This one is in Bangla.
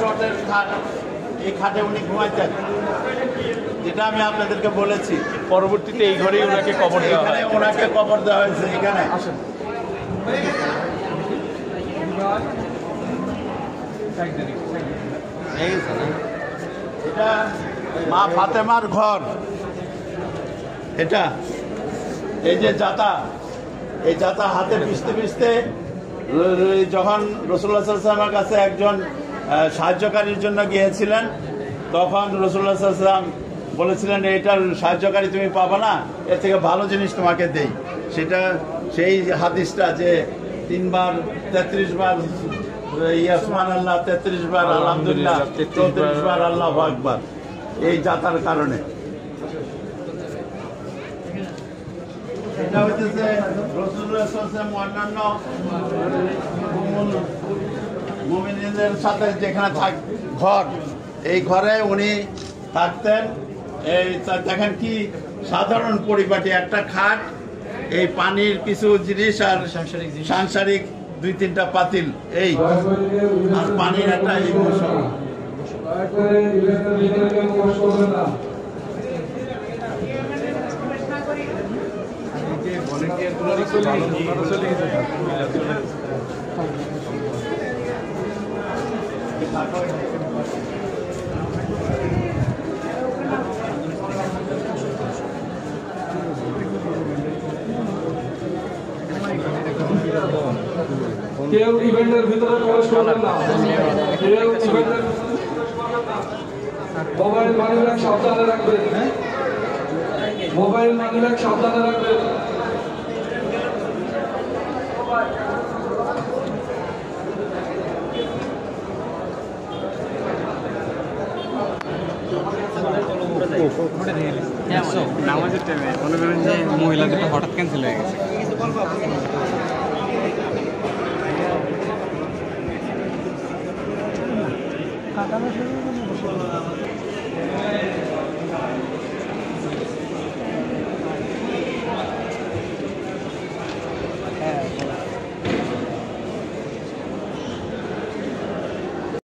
চটের খাট, এই খাটে উনি ঘুমাইতেন, যেটা আমি আপনাদেরকে বলেছি। পরবর্তীতে এই ঘরেই ওনাকে কবর দেওয়া হয়। ওনাকে কবর দেওয়া হয়েছে এখানে। এটা মা ফাতেমার ঘর। এটা এই যে জাতা, এই জাতা হাতে পিষতে পিষতে যখন রাসূলুল্লাহ সাল্লাল্লাহু আলাইহি ওয়াসাল্লামের কাছে একজন সাহায্যকারীর জন্য গিয়েছিলেন, তখন রাসূলুল্লাহ সাল্লাল্লাহু আলাইহি ওয়াসাল্লাম বলেছিলেন এটার সাহায্যকারী তুমি পাবা না, এর থেকে ভালো জিনিস তোমাকে দেই। সেটা সেই হাদিসটা যে 3 বার 33 বার সুবহানাল্লাহ, 33 বার আলহামদুলিল্লাহ, 34 বার আল্লাহু আকবার, এই জাতার কারণে। এটা হচ্ছে রাসূলুল্লাহ সাল্লাল্লাহু আলাইহি ওয়াসাল্লাম অন্যান্য মুমিনদের সাথে যেখানে ঘর, এই ঘরে উনি থাকতেন। এই দেখেন কি সাধারণ পরিপাটি, একটা খাট, এই পানির কিছু জিনিস আর সাংসারিক 2-3টা পাতিল, এই আর পানির একটা ইমোশন। কেউ ইভেন্টের ভিতরে প্রবেশ করবেন না, কেউ ইভেন্টের ভিতরে প্রবেশ করবেন না। মোবাইল মানিব্যাগ সাবধানে রাখবেন, মোবাইল মানিব্যাগ সাবধানে রাখবেন। নামাজের টাইমে মনে করেন যে মহিলাদের হঠাৎ ক্যান্সেল হয়ে গেছে। কাটানো শুরু